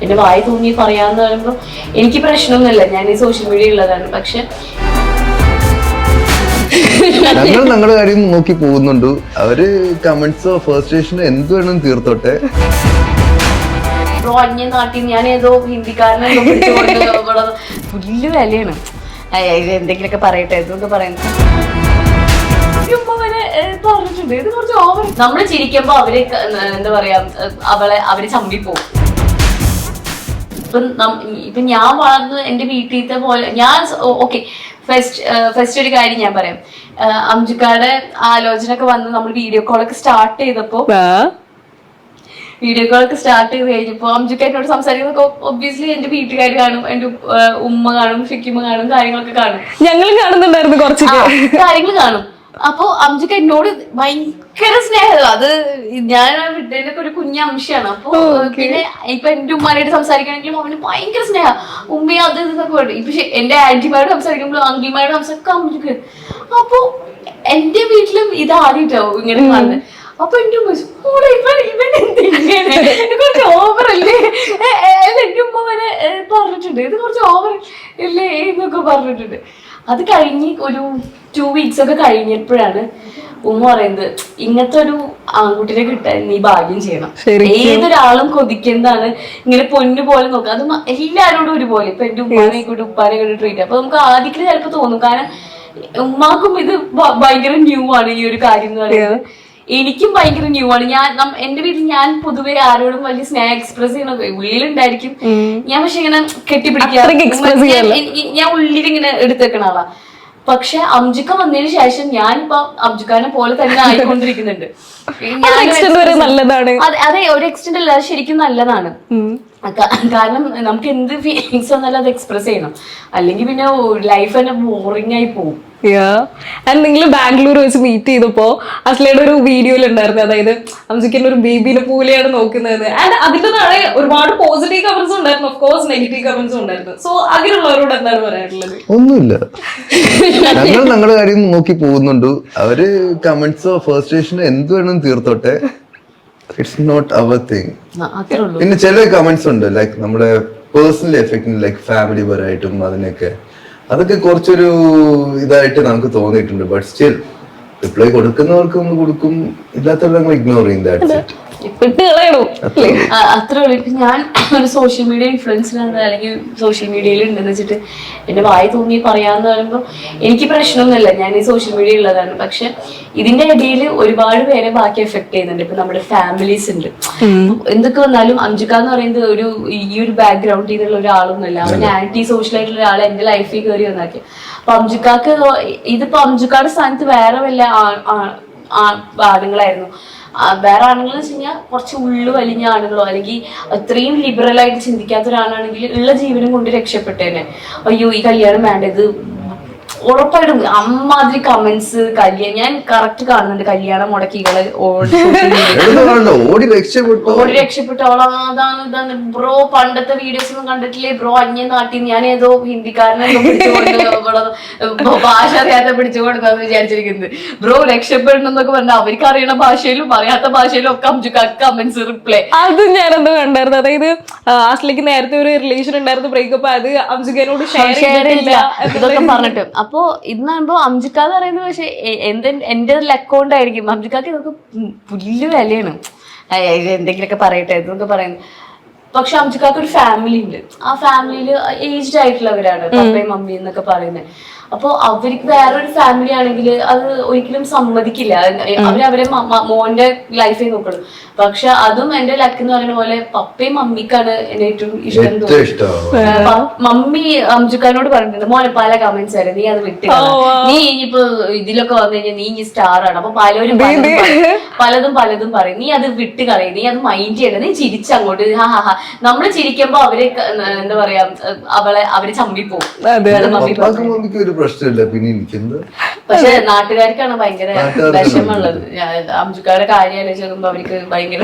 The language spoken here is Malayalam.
എന്റെ വായി തോന്നി പറയാന്ന് പറയുമ്പോൾ എനിക്ക് പ്രശ്നമൊന്നുമില്ല, ഞാൻ ഈ സോഷ്യൽ മീഡിയ ഉള്ളതാണ്. പക്ഷെ ഞങ്ങൾ ഞങ്ങളുടെ കാര്യം നോക്കി പോകുന്നുണ്ട്. അവര് കമന്റ്സോ ഫേസ്റ്റേഷനോ എന്ത് വേണം തീർത്തോട്ടെ. അന്യ നാട്ടിൽ ഞാൻ ഏതോ ഹിന്ദിക്കാരനെ പുല്ല് വിലയാണ്. എന്തെങ്കിലുമൊക്കെ പറയട്ടെ എന്നൊക്കെ പറയുന്നത് പറഞ്ഞിട്ടുണ്ട്. ഇത് കുറച്ച് ഓവർ. നമ്മള് ചിരിക്കുമ്പോ അവര് എന്താ പറയാ, അവര് ചമ്മിപ്പോവും. ഇപ്പൊ ഞാൻ വളർന്ന് എന്റെ വീട്ടിലത്തെ പോലെ ഞാൻ ഓക്കെ. ഫസ്റ്റ് ഒരു കാര്യം ഞാൻ പറയാം. അംജുക്കാരുടെ ആലോചന ഒക്കെ വന്ന് നമ്മൾ വീഡിയോ കോളൊക്കെ സ്റ്റാർട്ട് ചെയ്ത് കഴിഞ്ഞപ്പോ അംജുക്ക എന്നോട് സംസാരിക്കുന്നൊക്കെ ഒബ്വിയസ്ലി എന്റെ വീട്ടുകാർ കാണും, എന്റെ ഉമ്മ കാണും, ഷിക്കിമ്മ കാണും, കാര്യങ്ങളൊക്കെ കാണും. ഞങ്ങളും കാണുന്നുണ്ടായിരുന്നു കുറച്ച് കാര്യങ്ങൾ കാണും. അപ്പൊ അംജുക്ക എന്നോട് ഭയങ്കര സ്നേഹം. അത് ഞാൻ വിട്ടേനൊക്കെ ഒരു കുഞ്ഞ അംശമാണ്. അപ്പൊ പിന്നെ ഇപ്പൊ എന്റെ ഉമ്മാനായിട്ട് സംസാരിക്കണമെങ്കിലും അവന് ഭയങ്കര സ്നേഹം. ഉമ്മയെ അത് ഇതൊക്കെ വേണം. ഇപ്പൊ എന്റെ ആന്റിമാരോട് സംസാരിക്കുമ്പോൾ അങ്കിമാരോട് സംസാരിക്കും അംജുക്ക്. അപ്പൊ എന്റെ വീട്ടിലും ഇത് ആദ്യമായിട്ടാവും ഇങ്ങനെ വന്നത്. അപ്പൊ എന്റെ ഉമ്മ കുറച്ച് ഓവറല്ലേ, എന്റെ ഉമ്മ വരെ പറഞ്ഞിട്ടുണ്ട്, ഇത് കുറച്ച് ഓവർ അല്ലേ എന്നൊക്കെ പറഞ്ഞിട്ടുണ്ട്. അത് കഴിഞ്ഞ് ഒരു 2 weeks ഒക്കെ കഴിഞ്ഞപ്പോഴാണ് ഉമ്മ പറയുന്നത്, ഇങ്ങനത്തെ ഒരു ആൺകുട്ടിനെ കിട്ടാൻ നീ ഭാഗ്യം ചെയ്യണം. ഏതൊരാളും കൊതിക്കുന്നതാണ് ഇങ്ങനെ പൊന്നു പോലെ നോക്കുക. അത് എല്ലാരോടും ഒരുപോലെ. ഇപ്പൊ എന്റെ ഉമ്മാനെ കൂടി ഉപ്പാനെ കൂടി ട്രീറ്റ്. അപ്പൊ നമുക്ക് ആദ്യത്തിൽ ചിലപ്പോ തോന്നും, കാരണം ഉമ്മാക്കും ഇത് ഭയങ്കര ന്യൂ ആണ് ഈ ഒരു കാര്യം എന്ന് പറയുന്നത്. എനിക്കും ഭയങ്കര ന്യൂ ആണ്. എന്റെ വീട്ടിൽ ഞാൻ പൊതുവെ ആരോടും വലിയ സ്നേഹം എക്സ്പ്രസ് ചെയ്യണ ഉള്ളിലുണ്ടായിരിക്കും ഞാൻ, പക്ഷെ ഇങ്ങനെ കെട്ടിപ്പിടിക്കുക, ഞാൻ ഉള്ളിലിങ്ങനെ എടുത്തേക്കണ ആളാ. പക്ഷെ അംജുക്ക വന്നതിന് ശേഷം ഞാനിപ്പോ അംജുക്കാനെ പോലെ തന്നെ ആയിക്കൊണ്ടിരിക്കുന്നുണ്ട്. അതെ, ഒരു എക്സ്റ്റെന്റ് അല്ല, അത് ശരിക്കും നല്ലതാണ്. കാരണം നമുക്ക് എന്ത് ഫീലിങ്സ് വന്നാലും അത് എക്സ്പ്രസ് ചെയ്യണം, അല്ലെങ്കിൽ പിന്നെ ലൈഫ് തന്നെ ബോറിംഗ് ആയി പോകും. നിങ്ങൾ ബാംഗ്ലൂർ വെച്ച് മീറ്റ് ചെയ്തപ്പോ അസ്ലയുടെ ഒരു വീഡിയോയിൽ ഉണ്ടായിരുന്നു, അതായത് അംജുക്കിന്റെ ഒരു ബേബിനെ പോലെയാണ് നോക്കുന്നത്. ആൻഡ് അതിന്റെ താഴെ ഒരുപാട് പോസിറ്റീവ് കമന്റ്സ് ഉണ്ടായിരുന്നു, ഓഫ് കോഴ്സ് നെഗറ്റീവ് കമന്റ്സ് ഉണ്ടായിരുന്നു. സോ അങ്ങനെയുള്ളവരോട് എന്താണ് പറയാനുള്ളത്? ഒന്നുമില്ല, ഞങ്ങൾ ഞങ്ങളുടെ കാര്യം നോക്കി പോകുന്നുണ്ട്. അവര് കമന്റ്സോ ഫേസ്റ്റേഷനോ എന്ത് വേണം തീർത്തോട്ടെ. It's not our thing. പിന്നെ ചില കമന്റ്സ് ഉണ്ട് ലൈക്ക് നമ്മുടെ പേഴ്സണൽ എഫക്റ്റിന്, ലൈക്ക് ഫാമിലി പരമായിട്ടും അതിനൊക്കെ, അതൊക്കെ കുറച്ചൊരു ഇതായിട്ട് നമുക്ക് തോന്നിയിട്ടുണ്ട്. ബട്ട് സ്റ്റിൽ റിപ്ലൈ കൊടുക്കുന്നവർക്ക് ഒന്ന് കൊടുക്കും, ഇല്ലാത്തവർ ഇഗ്നോർ ചെയ്യും. That's it. അത്രേ ഉള്ളൂ. ഇപ്പൊ ഞാൻ ഒരു സോഷ്യൽ മീഡിയ ഇൻഫ്ലുവൻസിലാണ്, അല്ലെങ്കിൽ സോഷ്യൽ മീഡിയയിൽ ഉണ്ടെന്ന് വെച്ചിട്ട് എന്റെ വായി തോന്നി പറയാന്ന് പറയുമ്പോൾ എനിക്ക് പ്രശ്നമൊന്നുമില്ല, ഞാൻ ഈ സോഷ്യൽ മീഡിയ ഉള്ളതാണ്. പക്ഷെ ഇതിന്റെ ഇടയിൽ ഒരുപാട് പേരെ ബാക്കി എഫക്ട് ചെയ്യുന്നുണ്ട്. ഇപ്പൊ നമ്മുടെ ഫാമിലീസ് ഉണ്ട്. എന്തൊക്കെ വന്നാലും അംജുക്ക എന്ന് പറയുന്നത് ഈ ഒരു ബാക്ക്ഗ്രൗണ്ടിൽ നിന്നുള്ള ഒരാളൊന്നുമല്ല. അവൻ ആന്റി സോഷ്യൽ ആയിട്ടുള്ള ഒരാൾ എന്റെ ലൈഫിൽ കയറി വന്നാക്കി. അപ്പൊ അംജുക്കാക്ക് ഇതിപ്പോ അംജുക്കാരുടെ സ്ഥാനത്ത് വേറെ വല്ല ആണുങ്ങളായിരുന്നു. വേറെ ആണുങ്ങൾ വെച്ച് കഴിഞ്ഞാൽ കുറച്ച് ഉള്ളു വലിഞ്ഞ ആണുങ്ങളോ, അല്ലെങ്കിൽ അത്രയും ലിബറൽ ആയിട്ട് ചിന്തിക്കാത്ത ഒരാളാണെങ്കിൽ ഉള്ള ജീവനും കൊണ്ട് രക്ഷപ്പെട്ടേനെ. അയ്യോ ഈ കല്യാണം വേണ്ട, ഇത് ഉറപ്പായിട്ടും അമ്മാതിരി കമന്റ്സ്. ഞാൻ കറക്റ്റ് കാണുന്നുണ്ട് കല്യാണം മുടക്കികള് ഓടി രക്ഷപ്പെട്ടു അവളതാണ് ഇതാണ്. ബ്രോ പണ്ടത്തെ വീഡിയോസ് ഒന്നും കണ്ടിട്ടില്ലേ ബ്രോ? അന്യ നാട്ടിൽ ഞാൻ ഏതോ ഹിന്ദിക്കാരനെ ഭാഷ അറിയാത്ത പിടിച്ചു കൊടുക്കാന്ന് വിചാരിച്ചിരിക്കുന്നത്. ബ്രോ രക്ഷപ്പെടണമെന്നൊക്കെ പറഞ്ഞാൽ അവർക്ക് അറിയണ ഭാഷയിലും അറിയാത്ത ഭാഷയിലും ഒക്കെ അംജുക്ക കമന്റ്സ് റിപ്ലൈ. അത് ഞാനെന്തോ കണ്ടായിരുന്നു. അതായത് ആസ്ലിക്ക് നേരത്തെ ഒരു റിലേഷൻ ഉണ്ടായിരുന്നു, ബ്രേക്കപ്പ്, അത് അംജുക്കനോട് ഷെയർ ചെയ്തിട്ടില്ല ഇതൊക്കെ പറഞ്ഞിട്ട്. അപ്പൊ ഇന്നാകുമ്പോ അംജുക്ക എന്ന് പറയുന്നത് പക്ഷെ എന്റെ ലക്കൗണ്ടായിരിക്കും. അംജുക്കാക്ക് ഇതൊക്കെ പുല്ല് വിലയാണ്. എന്തെങ്കിലുമൊക്കെ പറയട്ടെ എന്നൊക്കെ പറയുന്നത്. പക്ഷെ അംജുക്കാക്ക് ഒരു ഫാമിലി ഉണ്ട്. ആ ഫാമിലിയിൽ ഏജ്ഡ് ആയിട്ടുള്ളവരാണ് പപ്പയും മമ്മിയും എന്നൊക്കെ പറയുന്നത്. അപ്പൊ അവർക്ക് വേറൊരു ഫാമിലി ആണെങ്കിൽ അത് ഒരിക്കലും സമ്മതിക്കില്ല. അവരെ മോന്റെ ലൈഫിൽ നോക്കണം. പക്ഷെ അതും എന്റെ ലക്ക് എന്ന് പറയുന്ന പോലെ പപ്പയും മമ്മിക്കാണ് എന്നെ ഏറ്റവും ഇഷ്ടം തോന്നുന്നത്. മമ്മി അംജുക്കാനോട് പറഞ്ഞിട്ടുണ്ട്, മോനെ പല കമന്റ്സ് വരെ നീ അത് വിട്ട്, നീ ഇനിയിപ്പോ ഇതിലൊക്കെ വന്നു കഴിഞ്ഞാൽ നീ ഇനി സ്റ്റാർ ആണ്. അപ്പൊ പലരും പലതും പറയും, നീ അത് വിട്ട് കളയും, നീ അത് മൈൻഡ് ചെയ്യണ്ട, നീ ചിരിച്ചങ്ങോട്ട് നമ്മള് ചിരിക്കുമ്പോ അവര് എന്താ പറയാ അവര് ചമ്മിപ്പോവും. പ്രശ്നമില്ല. പിന്നെ എനിക്കെന്ത്, പക്ഷെ നാട്ടുകാർക്കാണ് ഭയങ്കര വിഷമമുള്ളത്. അംജുക്കാരുടെ കാര്യം ആലോചിച്ച് നോക്കുമ്പോ അവർക്ക് ഭയങ്കര